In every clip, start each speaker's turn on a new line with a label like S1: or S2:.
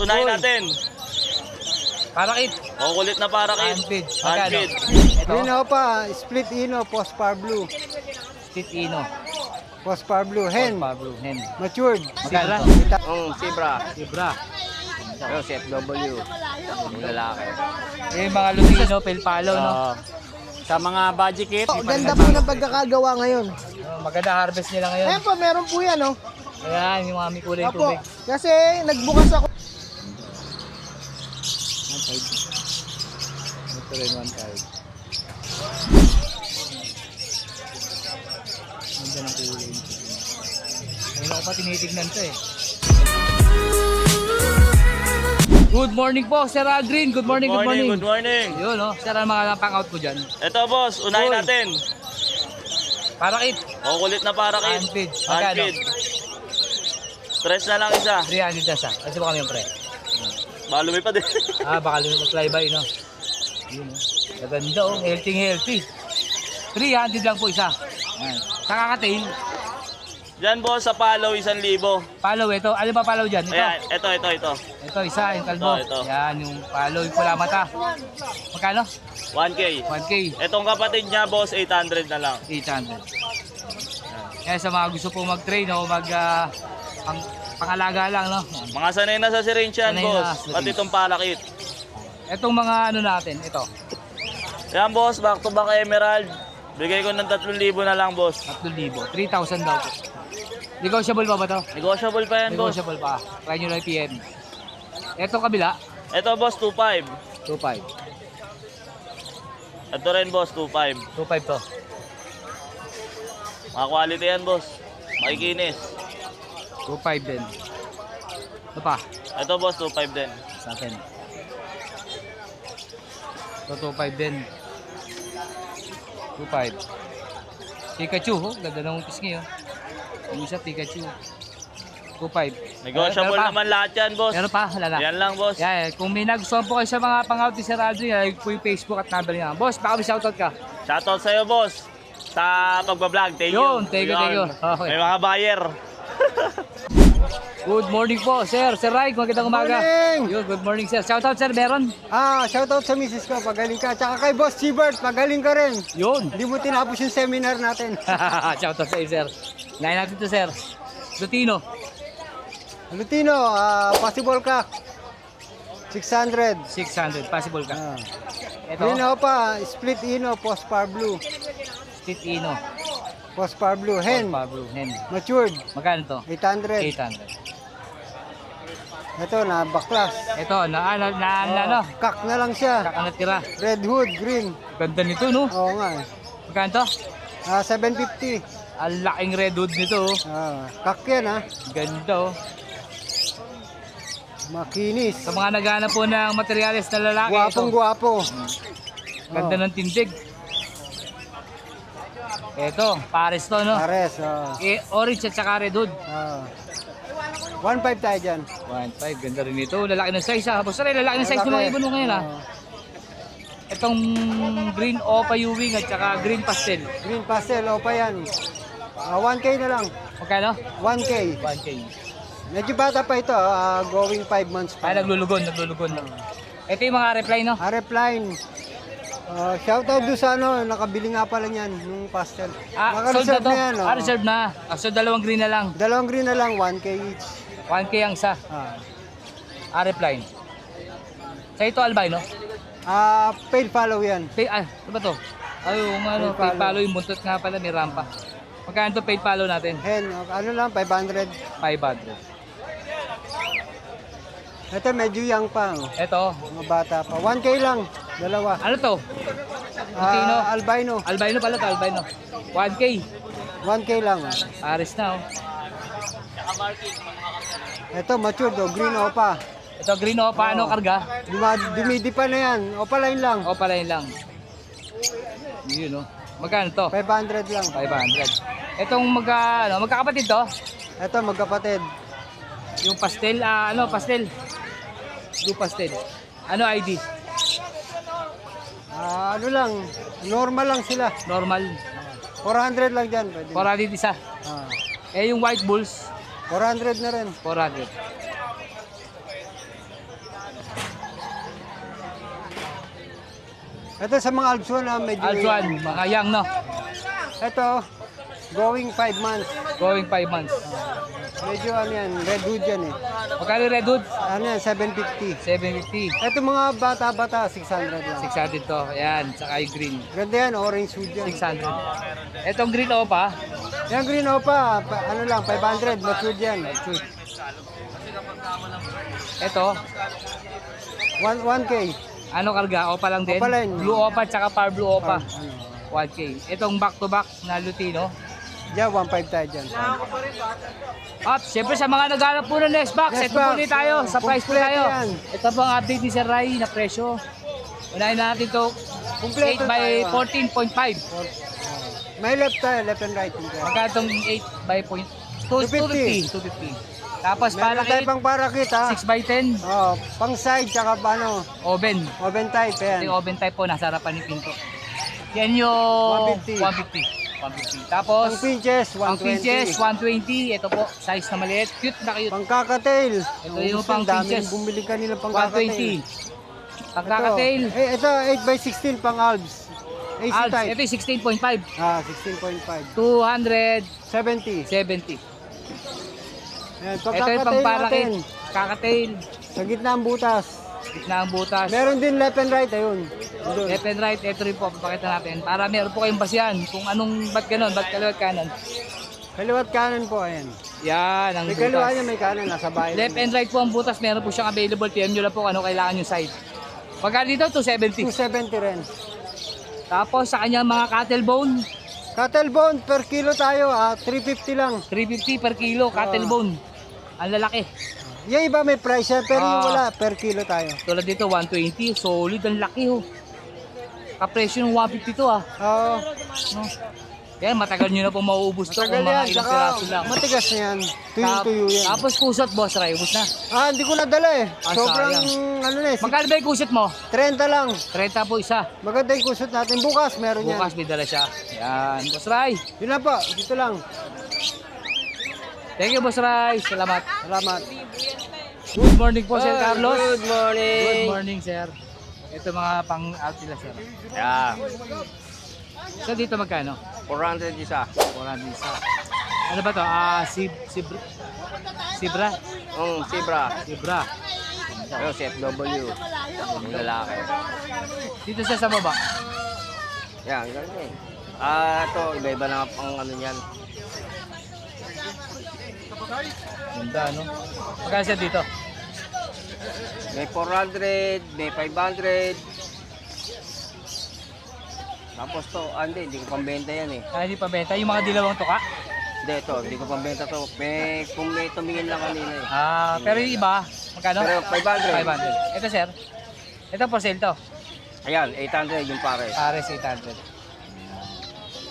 S1: unahin natin.
S2: Parakit.
S1: O, kulit na parakit.
S2: Handfeed.
S1: Handfeed.
S2: Ito.
S3: Green Opa, split ino, post-par blue.
S2: Titino.
S3: Post-par blue, hen.
S2: Pablo. Hen.
S3: Matured.
S2: Magkano?
S1: Zebra.
S2: Libra.
S1: Pero CFW. Yung lalaki.
S2: Eh, mga Lutino, Pelpalo, no?
S1: Sa mga budget kit.
S3: Oh, ganda po ng pagkakagawa ngayon.
S2: Maganda harvest nila ngayon.
S3: Ayan po, meron po yan, oh.
S2: Ayan, yung mga may kulay
S3: Apo,
S2: tubig.
S3: kasi nagbukas ako.
S2: Ito rin 1.5. Ganda ng kulay. Ngayon ako pa tinitignan to eh. Good morning po, Sir Green. Good morning, good morning.
S1: Good morning.
S2: Yun, no? Sir, ang mga pang-out ko dyan.
S1: Ito boss, unahin
S2: Uy.
S1: natin.
S2: Parakit.
S1: O, kulit na parakit.
S2: Handfeed. Magkano?
S1: Handfeed. Stress na lang isa.
S2: 300 na sa. Kasi baka kami yung pre.
S1: Baka lumipad eh.
S2: Baka lumang mag-flyby, no? Yun, no? Maganda, oh. Healthy. 300 lang po isa. Ayan. Sa kakatail,
S1: Diyan boss, sa palaw, 1,000.
S2: follow ito. Ano ba follow dyan? Ito.
S1: Ayan, ito.
S2: Ito, isa, yung kalbo.
S1: Ito.
S2: Yan, yung follow, yung pula mata. Magkano?
S1: 1K.
S2: 1K.
S1: Itong kapatid niya boss, 800 na lang.
S2: 800. Kaya sa mga gusto po mag-train o pangalaga lang, no?
S1: Mga sanay na sa syringe yan
S2: Sanay
S1: boss.
S2: na sa
S1: Pati itong parakit.
S2: Itong mga ano natin, ito.
S1: Yan boss, back to back emerald. Bigay ko ng 3,000 na lang boss.
S2: 3,000. 3,000 daw po. Negotiable pa ba to?
S1: Negotiable pa yan boss.
S2: Negotiable pa. Try nyo lang PM. Itong kabila,
S1: Ito boss, 2,500.
S2: 2,500.
S1: Ito rin boss, 2,500.
S2: 2,500 to.
S1: Mga quality yan boss. Makikinis.
S2: 2,500 din. Ito pa,
S1: Ito boss, 2,500 din.
S2: sa akin. Ito 2,500 din. 2,500. Pikachu, oh. Ganda ng pisngi, oh. Yung isa, Pikachu. 2,500.
S1: Negotiable
S2: Meron pa?
S1: naman lahat yan boss.
S2: Meron pa, wala na.
S1: Yan lang boss.
S2: Yeah, kung may nagustuhan po kayo sa mga pang-out ni Sir Aldrin, like po yung Facebook at number niya. Boss, baka may shoutout ka.
S1: Shoutout sa'yo boss. Sa pagbablog. Thank you.
S2: Yun, thank you.
S1: Yun.
S2: Okay.
S1: May mga buyer.
S2: Good morning po, Sir. Sir Rai, magandang umaga.
S3: Morning!
S2: Yun, good morning, Sir. Shoutout, Sir, meron?
S3: Shoutout sa misis ko, pagaling ka. Tsaka kay Boss Chibert, pagaling ka rin.
S2: Yun.
S3: Hindi mo tinapos yung seminar natin.
S2: Shoutout sa iyo, Sir. Ngayon natin to, Sir. Lutino.
S3: Lutino, possible ka. 600.
S2: 600. Possible ka.
S3: Green
S2: Ito,
S3: Opa, split ino, post-par blue.
S2: Titino.
S3: Post-par blue, hen.
S2: Pablo. Hen.
S3: Matured,
S2: Magkano to?
S3: 800.
S2: 800.
S3: Ito, na baklas.
S2: Ito, ano?
S3: Kak na lang siya.
S2: Kakanatira.
S3: Red hood, green.
S2: Ganda nito, no?
S3: Oo nga.
S2: Magkano to?
S3: 750.
S2: Ang laking red hood nito, oh.
S3: Kak yan, ha.
S2: Ganda, oh.
S3: Makinis.
S2: Sa mga naghahanap po ng materyales na lalaki,
S3: Guwapong
S2: ito.
S3: guwapo.
S2: Ganda ng tindig. Ito, pares to, no?
S3: Pares.
S2: Orange at saka red hood.
S3: 1.5 tayo dyan.
S2: 1.5, ganda rin ito. Lalaki ng size, ha? Basta rin, lalaki ng size ng mga ibon mo ngayon, ha? Itong green Opa Ewing at saka green pastel.
S3: Green pastel, Opa yan. 1K na lang.
S2: Magkano?
S3: 1K.
S2: 1K.
S3: Medyo bata pa ito, going 5 months pa.
S2: Ay, naglulugon. Ito yung mga reply, no?
S3: Repline. Shoutout doon sa nakabili nga pala niyan, nung pastel.
S2: Sold na to?
S3: yan.
S2: Reserve na. So, dalawang green na lang.
S3: Dalawang green na lang, 1K each.
S2: 1K ang isa. Reply. Sa ito, albino?
S3: Paid follow yan.
S2: Ano ba to? Ay, yung ano,
S3: Paid
S2: paid
S3: follow.
S2: follow. Yung buntot nga pala, may rampa. Magkano to paid follow natin?
S3: Hen, ano lang, 500.
S2: 500.
S3: Ito medyo young pa,
S2: Ito,
S3: mga bata pa. 1K lang, dalawa.
S2: ano to? Lutino?
S3: Albino,
S2: Albino pala to, albino. 1K.
S3: 1K lang.
S2: Paris na, oh.
S3: Ito matured, green Opa.
S2: Ito, green o, paano karga?
S3: Dumidi pa na yan, Opa line lang.
S2: O, pala yun lang. Yun, oh. Magkano to?
S3: 500 lang.
S2: 500. Itong magkakapatid to?
S3: Ito magkapatid.
S2: Yung pastel, pastel. Blue pastel. Ano ID?
S3: Ano lang, normal lang sila.
S2: Normal.
S3: 400 lang dyan. Pwede.
S2: 400 isa. Eh, yung white bulls,
S3: 400 na rin.
S2: 400.
S3: Ito sa mga Alpson na medyo...
S2: Aljuan, mga young, no?
S3: Ito, going 5 months.
S2: Going 5 months.
S3: Medyo ano yan, redwood yan eh.
S2: Magkano redwood?
S3: Ano yan, 750.
S2: 750.
S3: Ito mga bata-bata, 600 lang.
S2: 600 to. Ayan, saka yung green.
S3: Ganda yan, orange wood yan.
S2: 600. Etong green opa,
S3: Yan green opa, ano lang, 500, matured yan.
S2: ito,
S3: 1K.
S2: ano karga? Opa lang din?
S3: Opa lang.
S2: Blue opa tsaka par blue opa.
S3: Ano.
S2: 1K. Itong back to back na Lutino.
S3: Diyan, 1.5 tayo dyan.
S2: At syempre sa mga naghanap po ng next box,
S3: Next
S2: ito po
S3: box.
S2: ulit tayo. Sa price po
S3: Kompleto
S2: tayo.
S3: yan.
S2: Ito po ang update ni Sir Rai na presyo. Unahin natin to
S3: Kompleto
S2: 8 by
S3: tayo,
S2: 14.5.
S3: May left tayo, left and right.
S2: Magkano itong 8 by 250. 250. Tapos
S3: Meron tayo
S2: palaki
S3: pang parakit ha.
S2: 6 by 10.
S3: Oh, pang side, tsaka ano,
S2: Oven.
S3: oven type
S2: Ito
S3: yan.
S2: yung oven type po, nasa harapan ni Pinto. Yan yung
S3: 150.
S2: 150. Tapos,
S3: Pang pinches,
S2: ang
S3: 120.
S2: pinches, 120. Ito po, size na maliit. Cute na cute.
S3: Pang kakatail.
S2: Ito yung pang pinches.
S3: Bumili kanila pang kakatail.
S2: 120. Pagkakatail,
S3: Ito 8 by 16 pang Alps. AC
S2: Alps,
S3: type.
S2: ito yung 16.5.
S3: Ah, 16.5.
S2: 270.
S3: 70. Ayan, pang
S2: Ito yung pang
S3: kakatail
S2: parakit.
S3: natin.
S2: Kakatail.
S3: Sa gitna ang butas.
S2: Gitna ang butas.
S3: Meron din left and right, ayun. Doon.
S2: Left and right, ito rin po, papakita natin. Para meron po kayong basihan kung anong, ba't ganon, ba't kaliwat kanan.
S3: Kaliwat kanan po, ayan.
S2: Yan, ang
S3: May kaliwa
S2: butas.
S3: niya, may kanan, nasa bahay.
S2: Left and right po ang butas, meron po siyang available. PM nyo lang po kung ano kailangan yung side. Pagka dito, 270.
S3: 270 rin.
S2: Tapos sa kanyang mga cattle bone,
S3: Cattle bone, per kilo tayo, 350 lang.
S2: 350 per kilo, cattle bone. Ang lalaki.
S3: Yung iba may price yan, pero yung
S2: Ah.
S3: wala, per kilo tayo.
S2: Tulad dito, 120. Solid, ang laki ho. Kapresyo ng 150 to ah.
S3: Oo.
S2: No? Yan, matagal nyo na po mauubos to
S3: Tagal
S2: kung mga
S3: yan,
S2: ilang
S3: tsaka
S2: piraso lang.
S3: matigas na yan. Tuyo-tuyo yan.
S2: Tapos kusot, boss, Ray, ubos na.
S3: Hindi ko nadala eh.
S2: Ah,
S3: Sobrang,
S2: sayang.
S3: ano na eh,
S2: Magkano ba yung kusot mo?
S3: 30 lang.
S2: 30 po isa.
S3: Maganda yung kusot natin. Bukas, meron yan.
S2: Bukas may dala siya. Yan, boss Ray.
S3: Yun lang po, dito lang.
S2: Thank you, boss Ray. Salamat.
S3: Salamat.
S2: Good morning po, Sir Carlos.
S1: Good morning.
S2: Good morning, sir. Ito mga pang-altila, sir.
S1: Yeah,
S2: So, dito magkano?
S1: 400 isa.
S2: 400 isa. Ano ba to? Sibra?
S1: Sibra.
S2: Sibra.
S1: Pero CFW. Yung lalaki.
S2: Dito siya sa baba.
S1: Yan, ganun eh. Ito, iba-iba na pang ano niyan.
S2: Ganda, no? Magkano siya dito?
S1: May 400, may 500. Tapos to, hindi ko pambenta yan eh.
S2: Hindi pa benta. Yung mga dilawang tuka.
S1: Hindi, hindi ko pambenta to. Kung may tumingin lang kanina eh.
S2: Pero yung iba, magkano?
S1: Pero 500.
S2: 500. Ito, sir. Ito for sale to.
S1: Ayan, 800 yung pare.
S2: Pares 800.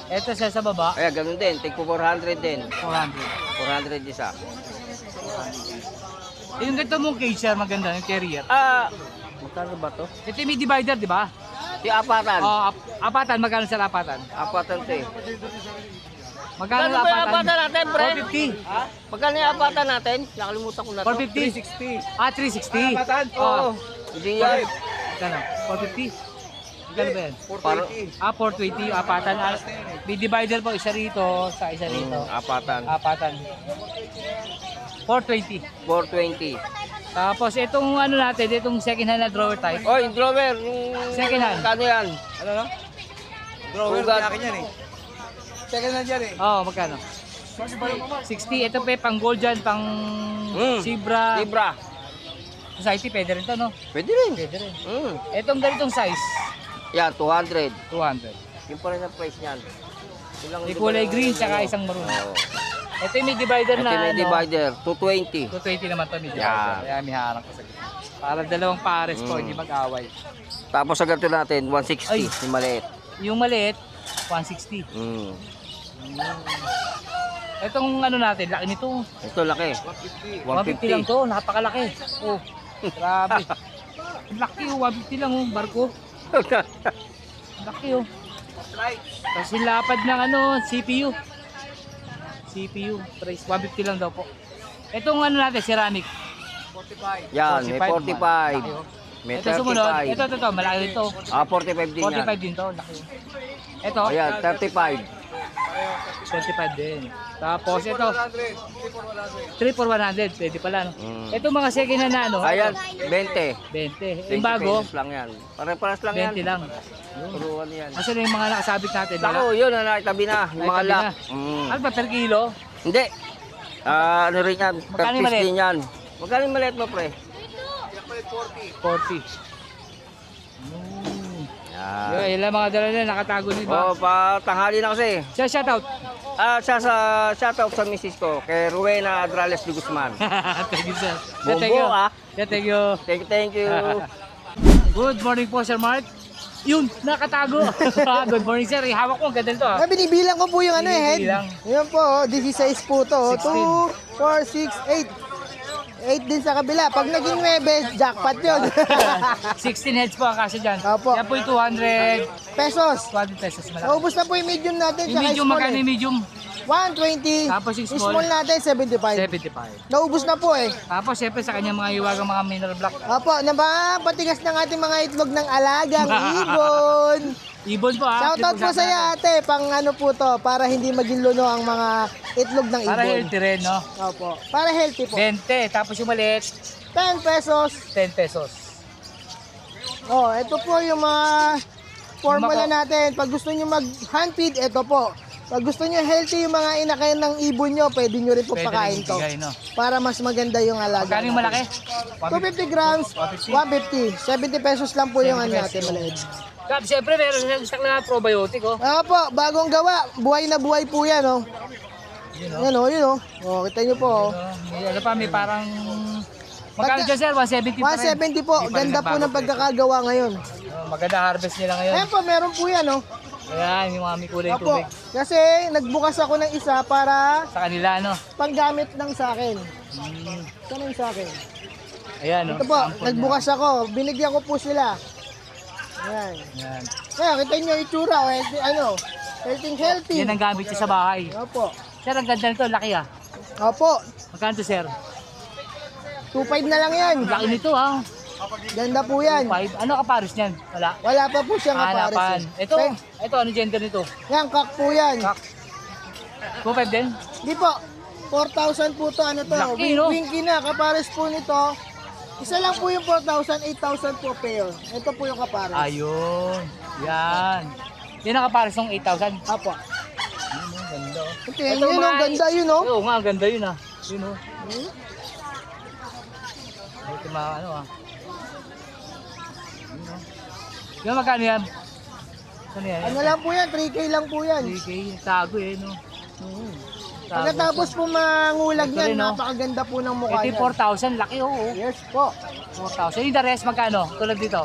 S2: Ito siya sa baba,
S1: Ayan, ganun din. Take po 400 din.
S2: 400.
S1: 400 isa.
S2: Yung ganito mong cage, sir, maganda, yung carrier.
S1: Magkano ba to?
S2: Ito yung may divider, di ba?
S1: Di apatan.
S2: Apatan, magkano sa apatan?
S1: Apatan to eh.
S2: Magkano
S1: Magkano
S2: sa
S1: ba yung apatan natin, pre?
S2: 450.
S1: Magkano yung apatan natin? Nakalimutan ko na to.
S2: 450. 360. 360.
S1: Apatan? Oo. Hindi yan.
S2: Magkano? 450. Magkano ba yan? 420
S1: 420.
S2: yung apatan. May divider po, isa rito, sa isa rito.
S1: Apatan.
S2: Apatan. 420.
S1: 420.
S2: Tapos itong ano natin, itong second hand na drawer type.
S1: Oh, yung drawer. Yung...
S2: Second hand.
S1: Kano yan?
S3: Ano no?
S1: Drawer sa akin
S3: yan eh. Second hand yan eh.
S2: Oo, magkano? 60. Ito pa pang gold dyan, pang Zebra.
S1: Libra.
S2: Society, pwede rin to, no?
S1: Pwede rin.
S2: Pwede rin. Itong ganitong size,
S1: Yan, 200.
S2: 200.
S1: Yung pa rin ang price niyan.
S2: May kulay green, tsaka isang maroon.
S1: Oo.
S2: Ito yung may divider
S1: Ito
S2: na,
S1: may
S2: ano,
S1: divider. 220.
S2: 220 naman to, may divider.
S1: Yeah.
S2: Kaya may harang ko sa gitna. Para dalawang pares po, hindi mag-away.
S1: Tapos sa ganito natin, 160.
S2: Ay.
S1: Yung maliit.
S2: Yung maliit, 160.
S1: Mm.
S2: Itong ano natin, laki nito.
S1: Ito laki.
S2: 150 lang to, napakalaki. Oh, grabe. Laki oh, 150 lang oh, barko. Laki oh. Tapos yung lapad ng ano, CPU. CPU, price 150 lang daw po. Itong ano natin, ceramic.
S1: Yan, may 45.
S2: Laki, oh.
S4: May
S2: Ito sumunod.
S4: 35.
S2: Ito. Malaki rin to.
S4: 45 din yan.
S2: 45 din to. Laki. Ito.
S4: Ayan, 35.
S2: 25 din. Tapos ito. 3 for 100. Pwede pala, no? Ito mga second hand na, ano?
S4: Ayan, 20.
S2: 20.
S4: 20
S2: Yung bago,
S4: pesos lang yan. Pare-paras lang yan.
S2: 20 lang.
S4: Turuan yan.
S2: Kasi yung mga nakasabit natin.
S4: Ako, yun, nakitabi na. Yung mga
S2: Nakitabi
S4: lock.
S2: Ano ba, per kilo?
S4: Hindi. Ano rin yan?
S2: Magkano yung
S4: 30
S2: maliit?
S4: din yan. Magkano yung maliit mo, pre?
S2: 40.
S4: Yan.
S2: Yan lang mga dala na, nakatago din ba?
S4: Oh, patanghali na kasi.
S2: Siya, shoutout.
S4: Shoutout sa misis ko, kay Rowena Adrales de Guzman.
S2: Thank you, sir.
S4: Bumbo,
S2: Thank you.
S4: ah.
S2: Thank you.
S4: Thank you.
S2: Good morning po, Sir Mark. Yun, nakatago. Good morning, sir. Ihawak ko, ang ganda nito.
S3: Ah, binibilang ko po yung ano eh, head.
S2: Binibilang.
S3: Yan po, 16 po to. 2, 4, 6, 8. 8 din sa kabila. Pag naging 9, jackpot yun.
S2: 16 heads po ang kasya dyan.
S3: Opo.
S2: Yan po yung 200
S3: Pesos.
S2: pesos malaki.
S3: Naubos na po yung medium natin.
S2: Yung
S3: Tsaka
S2: medium,
S3: small
S2: magkano
S3: eh.
S2: yung medium?
S3: 120.
S2: Tapos yung small?
S3: Small natin, 75.
S2: 75.
S3: Naubos na po eh.
S2: Tapos syempre sa kanyang mga iwagang mga mineral block.
S3: Opo, napapatigas ng ating mga itlog ng alagang ibon.
S2: Ibon po ha.
S3: Shoutout po sa iyo ate, pang ano po to, para hindi maging luno ang mga itlog ng ibon.
S2: Para healthy rin, no?
S3: Opo, para healthy po.
S2: 20. Tapos yung maliit,
S3: 10 pesos.
S2: 10 pesos.
S3: Oh, ito po yung mga formula
S2: Mako.
S3: natin. Pag gusto niyo mag-hand feed, ito po. Pag gusto niyo healthy yung mga inakain ng ibon niyo, pwede niyo rin po
S2: Pwede
S3: pakain
S2: rin
S3: to.
S2: ibigay, no?
S3: Para mas maganda yung alaga.
S2: Magkano yung malaki?
S3: 250 grams, 150. 70 pesos lang po yung ano
S2: 70
S3: natin,
S2: pesos.
S3: maliit.
S2: Kap, syempre meron siyang stock na probiotic, oh.
S3: Opo, bagong gawa. Buhay na buhay po yan, oh.
S2: Yun, oh.
S3: Yan, oh, yun, oh. Oh, kita niyo po, oh.
S2: May ano pa, may parang... Magkano dyan, sir? 170 pa rin.
S3: 170 po.
S2: Hindi pa rin
S3: Ganda po
S2: nagbago
S3: ng
S2: presyo.
S3: pagkakagawa ngayon.
S2: Maganda harvest nila ngayon.
S3: Ayan po, meron po yan, oh.
S2: Ayan, yung mga may kulay
S3: Opo.
S2: tubig.
S3: Kasi nagbukas ako ng isa para
S2: Sa kanila, no?
S3: panggamit ng sa akin. Ito na yung sa akin.
S2: Ayan, no?
S3: Ito po,
S2: Sample
S3: nagbukas ako. Binigyan ko po sila. Ayan.
S2: niya. Ayan.
S3: Kaya, kita nyo yung itsura. Oh, ano, healthy.
S2: Yan ang gamit niya sa bahay.
S3: Opo.
S2: Sir, ang ganda nito, laki ah.
S3: Opo.
S2: Magkano to, sir?
S3: 2.5 na lang yan.
S2: Laki nito, ah.
S3: Ganda po yan.
S2: 5. Ano kapares niyan? Wala.
S3: Wala pa po siyang
S2: Hanapan.
S3: kapares.
S2: Ito, ano gender nito?
S3: Yan, kak po yan.
S2: Kak. 2.5 din?
S3: Di po. 4,000 po to. Ano to?
S2: Laki, no?
S3: Winky na. Kapares po nito. Isa lang po yung 4,000. 8,000 po pair. Ito po yung kapares.
S2: Ayun. Yan. Yan ang kapares ng 8,000.
S3: Apo.
S2: Yun, oh, ganda. Oh.
S3: Ito, yun, ang ganda yun, oh.
S2: Oo nga, ang ganda yun ah. Yun oh.
S3: Hmm?
S2: Ito mga ano ah. Yun oh. Yan magkano yan? Ano yan?
S3: Ano lang po yan? 3K lang po yan.
S2: 3K. Tago eh no. Tago.
S3: Pagkatapos po mangulag
S2: Ito
S3: yan,
S2: rin, no?
S3: napakaganda po ng mukha
S2: Ito
S3: niyan.
S2: yung 4,000. Laki oh. oh.
S3: Yes po.
S2: 4,000. Yung the rest magkano? Tulad dito?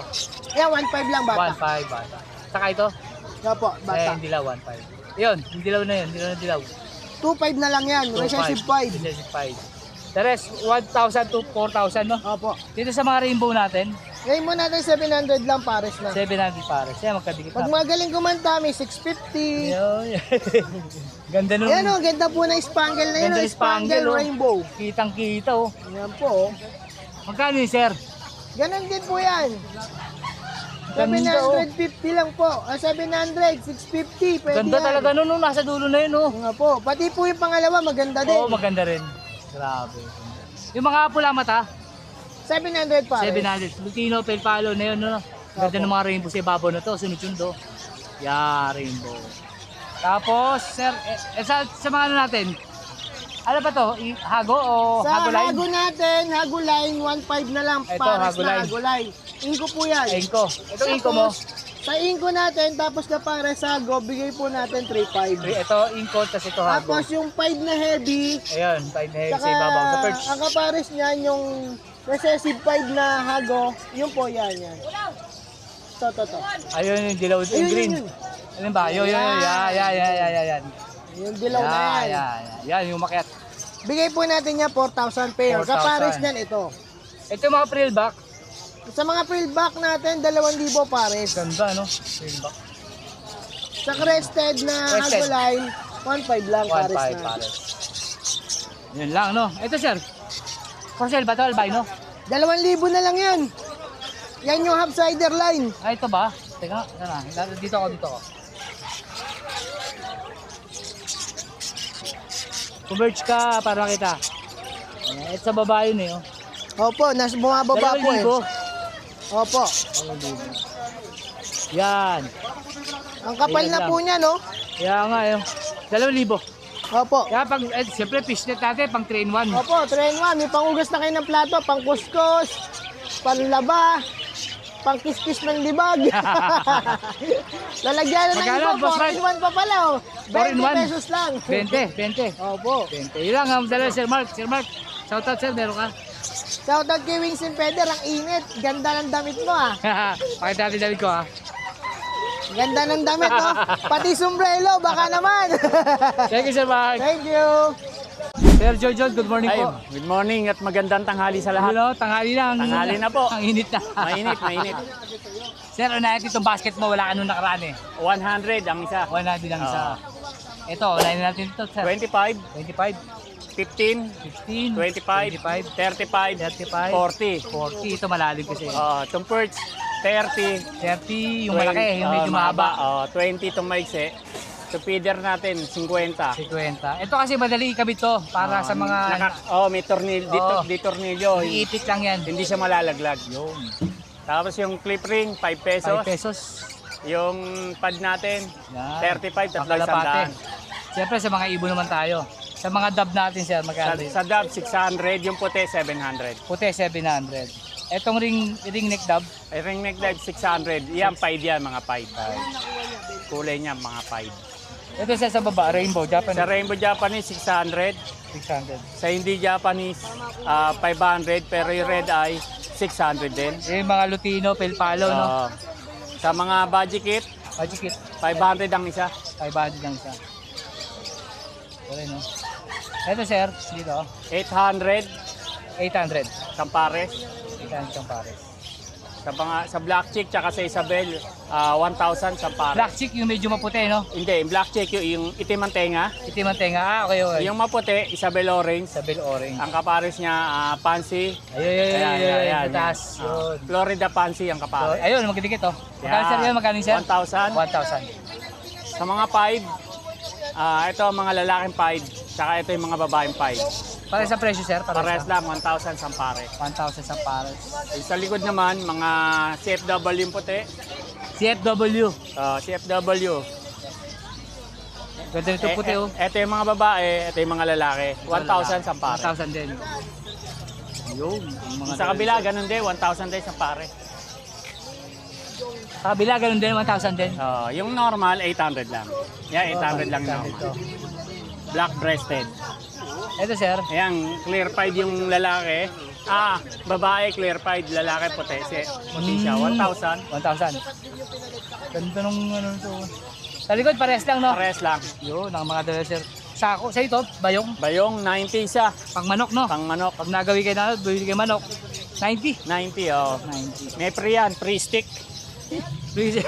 S3: Yan, 1.5 lang bata.
S2: 1,500 bata. Saka ito?
S3: Yan po,
S2: Eh,
S3: bata.
S2: hindi lang 1,500. Yun, yung dilaw na yun. Dilaw na dilaw.
S3: 2.5 na lang yan. Recessive 5.
S2: Recessive 5. The rest, 1,000 to 4,000 no?
S3: Opo.
S2: Dito sa mga rainbow natin,
S3: Ngayon mo natin 700 lang pares na.
S2: 700 pares. Yan, magkadikit
S3: Pag
S2: na.
S3: magaling kumanta, may 650.
S2: Yun. Ganda nun.
S3: Ayan o, ganda po ng spangle na yun.
S2: Ganda
S3: oh,
S2: ng spangle,
S3: Spangle
S2: oh.
S3: rainbow.
S2: Kitang kita oh.
S3: Ayan po. Oh.
S2: Magkano yun, sir?
S3: Ganon din po yan.
S2: Ganda, oh.
S3: 750 lang po. 700, 650. Pwede
S2: Ganda
S3: yan.
S2: talaga nun, oh. Nasa dulo na yun oh.
S3: Nga po. Pati po yung pangalawa, maganda din.
S2: Oo, maganda rin. Grabe. Yung mga pula mata,
S3: 700 pares.
S2: 700. Lutino, Pale Palo na yun, no? Ganda ng mga rainbow sa ibabaw na to, sunod-sunod, oh. Yeah, rainbow. Tapos, sir, sa mga ano natin, ano ba to? Hago o
S3: Sa
S2: hago line?
S3: hago natin, hago line, 1.5 na lang.
S2: Ito,
S3: Pares
S2: hago
S3: na
S2: line.
S3: hago line. Inko po yan.
S2: Inko. Itong inko mo?
S3: Sa inko natin, tapos na pares hago, bigay po natin 3.5.
S2: Ito, inko, tapos ito hago.
S3: Tapos yung 5 na heavy,
S2: Ayun, tayo na
S3: saka
S2: sa ibabaw. Sa perch.
S3: ang kapares niyan, yung recessive 5 na hago, yun po yan. To.
S2: Ayun yung dilaw, yung
S3: Ayun,
S2: green.
S3: yun.
S2: Ano ba? Ayun, yan.
S3: Yung dilaw na yan.
S2: Yan, yung makiat.
S3: Bigay po natin niya 4,000 pair.
S2: 4,000.
S3: Kapares niyan ito.
S2: Ito yung mga frill back.
S3: Sa mga frill back natin, 2,000 pares.
S2: Ganda, no? Frill back.
S3: Sa crested na
S2: Crested.
S3: hago line, 1.5 lang pares
S2: 1.5
S3: na.
S2: pares. Yun lang, no? Ito, sir. For sale ba ito, albino?
S3: 2,000 na lang yan. Yan yung half cider line.
S2: Ay, ito ba? Teka, dito ako, dito ako. Converge ka para makita. Ayan, ito sa baba yun eh. Oh.
S3: Opo, bumababa po eh.
S2: 2,000.
S3: Opo.
S2: Yan.
S3: Ang kapal
S2: Ayan
S3: na
S2: lang.
S3: po niya, no?
S2: Kaya nga yun. 2,000.
S3: Opo.
S2: Kaya pag, siyempre fishnet natin, pang 3-in-1.
S3: Opo, train 1. May pangugas na kayo ng plato, pang kuskus, panlaba, pang kiskis ng libag. Lalagyan na ng
S2: Magkano,
S3: iba,
S2: Boss Mike?
S3: 4-in-1 pa pala, oh.
S2: 4 in
S3: 20
S2: 1.
S3: pesos lang.
S2: 20.
S3: Opo.
S2: 20. Yun lang, ang dala Sir Mark. Sir Mark, shoutout sir, meron ka.
S3: Shoutout kay Wings and Feather, ang init. Ganda ng damit mo, ah.
S2: Pakita natin David ko ha.
S3: Ganda ng damit, no? Pati sombrero, baka naman.
S2: Thank you Sir Mark.
S3: Thank you.
S2: Sir Jojo, good morning po.
S5: Good morning at magandang tanghali sa lahat.
S2: Hello, tanghali na.
S5: Tanghali na po.
S2: Ang init na.
S5: Mainit.
S2: Sir, unahin itong basket mo, wala ka nung nakaraan eh.
S5: 100 ang isa.
S2: Wala din ang isa. Ito, unahin natin ito, sir.
S5: 25,
S2: 25,
S5: 15,
S2: 15,
S5: 25, 35,
S2: 35,
S5: 40.
S2: 40. Ito malalim kasi.
S5: Itong perch, 30.
S2: 30, yung malaki, yung medyo mahaba.
S5: 20 itong maigsi. Itong feeder natin, 50.
S2: 50. Ito kasi madali ikabit to para sa mga
S5: May tornilyo.
S2: Oo.
S5: Di tornilyo.
S2: iipit lang yan.
S5: Hindi siya malalaglag.
S2: Yun.
S5: Tapos yung clip ring, 5
S2: 5
S5: pesos.
S2: pesos.
S5: Yung pad natin,
S2: Yan.
S5: 35,
S2: Pangkalapate.
S5: 300.
S2: Siyempre sa mga ibon naman tayo. Sa mga dub natin sir, magkano yun?
S5: Sa dab, 600. Yung puti, 700.
S2: Puti, 700. Etong ring neck dub,
S5: Ay, ring neck live 600. Yan, pied yan, mga pied. Kulay niya, mga pied.
S2: ito sir sa baba, rainbow,
S5: Sa
S2: Japanese,
S5: Rainbow Japanese, 600.
S2: 600.
S5: Sa hindi Japanese, 500. Pero yung red eye, 600 din.
S2: Yung mga Lutino, Pelpalo, no?
S5: Sa mga budget kit,
S2: Budget kit,
S5: 500 ang isa.
S2: 500 lang isa. Wala, no? Ito sir, dito,
S5: 800,
S2: 800.
S5: Sampares.
S2: 800 ang pare.
S5: Sa Black Chick, tsaka sa Isabel, 1,000 Sampares.
S2: Black chick, yung medyo maputi, no?
S5: Hindi, yung Black Chick, yung itim ang tenga.
S2: Itim ang tenga. Okay.
S5: Yung maputi, Isabel Orange.
S2: Sabel orange.
S5: Ang kapares niya, Pansy.
S2: Ayun, sa taas. Yun.
S5: Florida Pansy ang
S2: So,
S5: kapares.
S2: ayun, magdidikit, oh. Magkano sir yun? Magkano sir?
S5: 1,000.
S2: 1,000.
S5: Sa mga pied, ito ang mga lalaking pied, tsaka ito yung mga babaeng pied.
S2: Para sa presyo sir?
S5: Parehas lang, 1,000 Sampare.
S2: 1,000 sa pares.
S5: Sa likod naman, mga CFW yung puti.
S2: CFW.
S5: CFW.
S2: Ganda nito puti, oh.
S5: Ito yung mga babae, ito yung mga lalaki. 1,000 Sampare.
S2: 1,000 din. Yun. Yung mga
S5: Sa kabila, ganun din, 1,000 din Sampare.
S2: Sa kabila, ganun din, 1,000 din.
S5: Yung normal, 800 lang. Yan, 800 lang yung normal. Black breasted.
S2: Ito sir,
S5: Ayan, clear pied yung lalaki. Babae, clear pied, lalaki, puti. Puti siya, 1,000.
S2: 1,000. Ganda nung ano ito. Sa likod, parehas lang, no?
S5: Pares lang.
S2: Yun, ang mga dala sir. Sako, sa ito, bayong,
S5: Bayong, 90 siya.
S2: pang manok, no?
S5: Pang manok,
S2: Pag nagawi kayo na, bibili kayo manok. 90.
S5: 90,
S2: 90.
S5: May free yan, free stick.
S2: Please.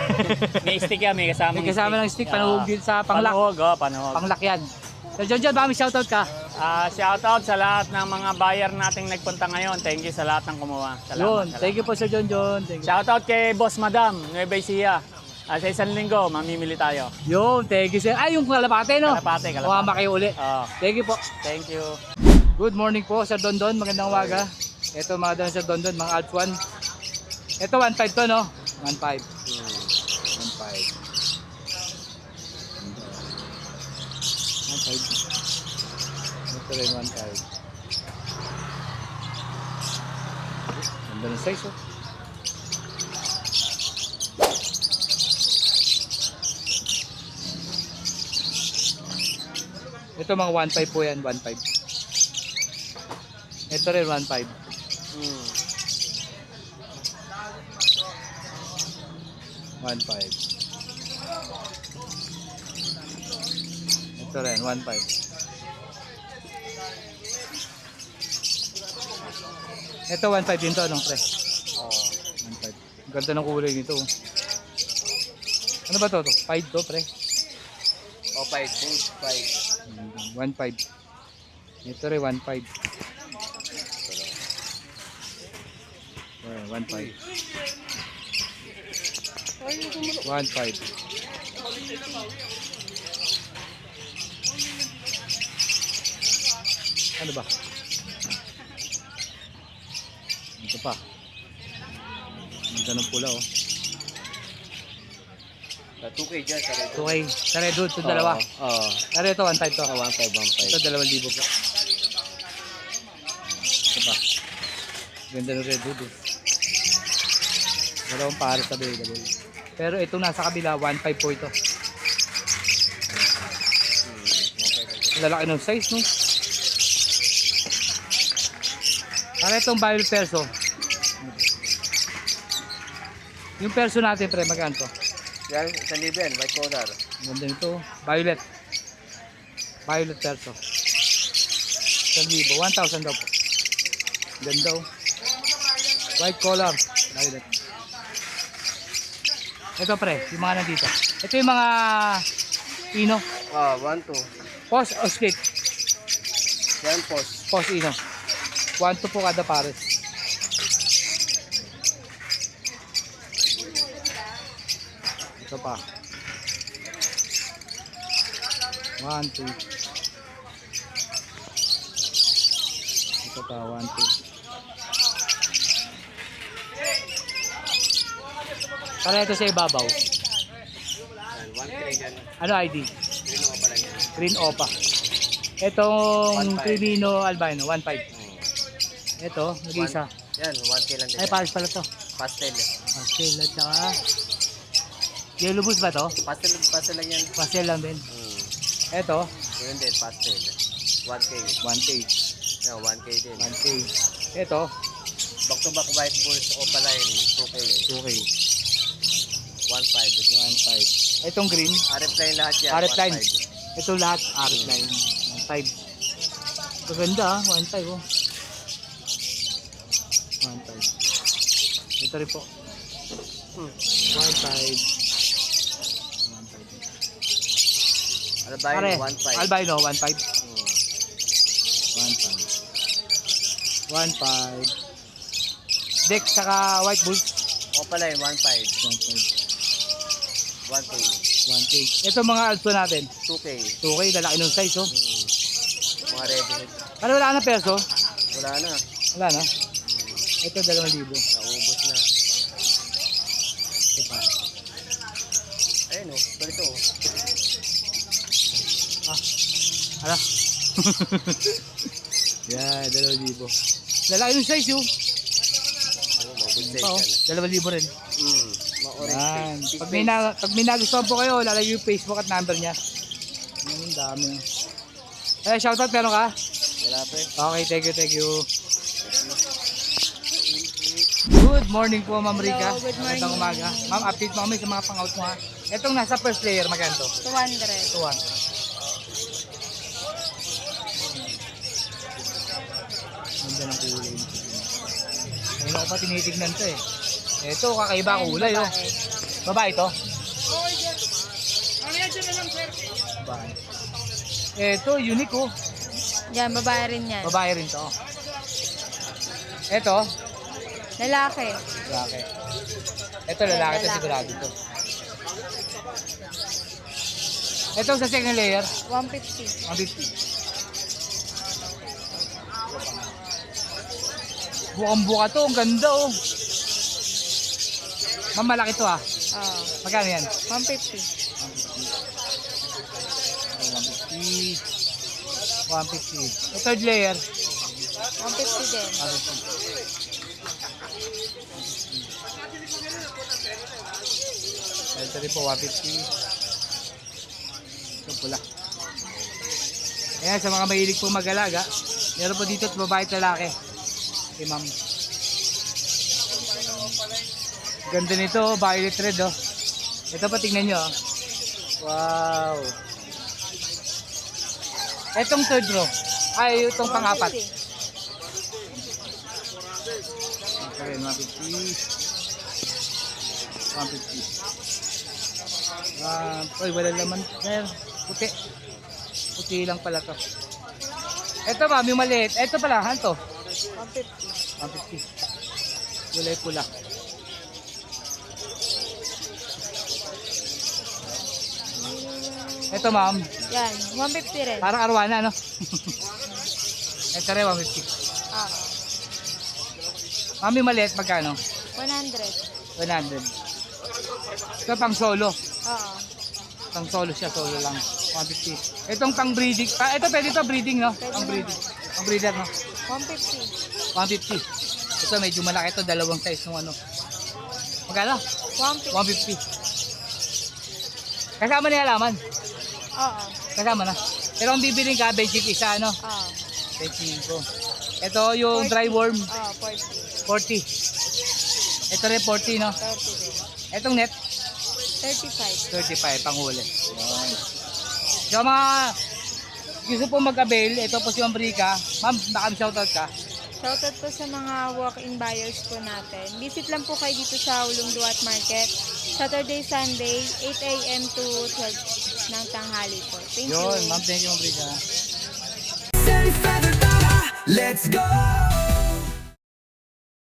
S5: May stick yan, may kasama
S2: May kasama ng stick, panuhog din sa panglak.
S5: Panuhog.
S2: Panglak yan. Sir John, baka may shoutout ka.
S5: Shoutout sa lahat ng mga buyer nating nagpunta ngayon. Thank you sa lahat ng kumuha.
S2: Yun, thank you po Sir John. Thank you.
S5: Shoutout kay Boss Madam, Nueva Ecija. Sa isang linggo, mamimili tayo.
S2: Yun, thank you sir. Ay, yung kalapate, no?
S5: Kalapate.
S2: Mukha kayo uli. Thank you po.
S5: Thank you.
S2: Good morning po, Sir Dondon. Magandang umaga. Ito mga doon, Sir Dondon, mga Alps 1. Ito, 1.5 to, no? 1.5. 1.5. 1.5. Ito rin, 1.5. Ganda ng size, oh. Ito mga 1.5 po yan, 1.5. Ito rin 1.5. 1.5. Ito rin, 1.5. Ito 1.5 din to, anong pre? 1.5. Ganda ng kulay nito. Ano ba to? 5 to, pre? 5. 1.5. Ito rin 1.5. 1.5. 1.5. Ano ba? Ito pa. Ang ganun pula oh.
S4: 2K dyan, sa red.
S2: Okay, sa Redwood, ito dalawa.
S4: Oo.
S2: Pero ito 1.5 to.
S4: 1.5.
S2: Ito 2,000 po. Ito pa. Ganda ng Redwood eh. Dalawang pares sa available. Pero itong nasa kabila, 1.5 po ito. Lalaki ng size, no? Para itong violet perso. Yung perso natin, pre, magkano to?
S4: Yan, 1,000 yan, white collar.
S2: Ganda nito. Violet. Violet perso. 1,000. 1,000 daw po. Ganda oh. White collar. Violet. Ito pre, yung mga nandito. Ito yung mga ino.
S4: 1, 2.
S2: Post o split.
S4: Yan, post.
S2: Post ino. 1 to po kada pares. Ito pa. 1, 2. Ito pa, 1, 2. Para ito sa ibabaw.
S4: Yan, 1K dyan.
S2: Ano ID?
S4: Green mo pala yan.
S2: Green Opa. Itong
S4: 1.5.
S2: Crimino Albino, 1.5. Ito, nag-isa.
S4: Yan, 1K lang din.
S2: Ay, pares pala to.
S4: Pastel.
S2: Pastel at saka yellow boost ba to?
S4: Pastel lang yan.
S2: Pastel lang din. Ito,
S4: Yun din, pastel. 1K.
S2: 1K.
S4: Yan, 1K din.
S2: 1K. Ito,
S4: Back to back white bulls o pala yun, 2K.
S2: 2K.
S4: 1.5.
S2: 1.5. Itong green,
S4: RF line lahat yan.
S2: RF line.
S4: 1.5.
S2: Ito lahat, RF line. 1.5. Ito ganda ah, 1.5 oh. 1.5. Ito rin po. 1.5.
S4: Albino,
S2: Pare,
S4: 1.5.
S2: albino, 1.5. 1.5. 1.5. Deck saka white bulls,
S4: O pala yun, 1.5.
S2: 1.5.
S4: 1K.
S2: 1K. Ito mga alto natin.
S4: 2K.
S2: 2K, lalaki ng size oh.
S4: Mga ready.
S2: Pero wala na perso?
S4: Wala na.
S2: Wala na. Ito 2,000.
S4: Naubos na.
S2: Ito pa.
S4: Ayun o, ganito o.
S2: Hala. Yan, 2,000. Lalaki ng size oh.
S4: Good
S2: Pa, oh. 2,000 rin.
S4: Ma-orange
S2: Yan.
S4: face.
S2: Pag may nagustuhan po kayo, lalagay yung Facebook at number niya. Ang dami. Eh, shoutout meron ka?
S4: Wala pa eh.
S2: Okay, thank you. Good morning po, Ma'am Rica.
S6: Hello, good morning.
S2: Magandang umaga. Ma'am, update mo kami sa mga pang-out mo ha. Itong nasa first layer, magkano to?
S6: 200.
S2: Ito ah. Ganda ng kulay. Ngayon ako pa tinitignan to eh. Ito, kakaiba kulay oh. Babae to? Babae. Ito, unique oh.
S6: Yan, babae rin yan.
S2: Babae rin to. Ito,
S6: Lalaki.
S2: lalaki. Ito, lalaki to, sigurado to. Ito sa second layer,
S6: 150.
S2: 150. Bukang-buka to, ang ganda oh. Ma'am, malaki to ah.
S6: Oh,
S2: Magkano yan?
S6: 150.
S2: 150. 150. Ito, third layer.
S6: 150 din.
S2: 150. Ito rin po, 150. Ito pula. Ayan, sa mga mahilig po mag-alaga, meron po dito at babae at lalaki. Okay, ma'am. Ganda nito, oh, violet red oh. Ito pa, tingnan nyo oh. Wow. Etong third row. Ay, itong pang-apat.
S6: 150.
S2: Ito rin, 150. 150. Uy, wala laman. Sir, puti. Puti lang pala to. Ito ma'am, yung maliit. Ito pala, hanto.
S6: 150.
S2: 150. Kulay pula. Ito ma'am,
S6: Yan, 150 rin.
S2: parang arwana, no? Ito rin, 150.
S6: Oo.
S2: Mami, maliit, magkano?
S6: 100.
S2: 100. Ito pang solo.
S6: Oo.
S2: Pang solo siya, solo lang. 150. Itong pang breeding. Ito pwede ito breeding, no? Pang breeding. Pang breeder, no?
S6: 150.
S2: 150. Ito medyo malaki ito, dalawang size ng ano. Magkano?
S6: 150.
S2: 150. Kasama na yung halaman.
S6: Oo.
S2: Kasama na. Pero kung bibiling ka, basic isa, ano?
S6: Oo.
S2: 25. Ito yung dry worm,
S6: Oo, 40.
S2: 40. Ito rin 40, no?
S6: 30 din.
S2: Itong net,
S6: 35.
S2: 35 pang huli. So mga gusto po mag-avail, ito po si Ma'am Rica. Ma'am, baka shoutout ka.
S6: Shoutout po sa mga walk-in buyers po natin. Visit lang po kayo dito sa Ulongduat Market. Saturday, Sunday, 8 a.m. to 12 ng tanghali po. Thank you.
S2: Yun, ma'am, thank you Ma'am Rica.
S7: Let's go!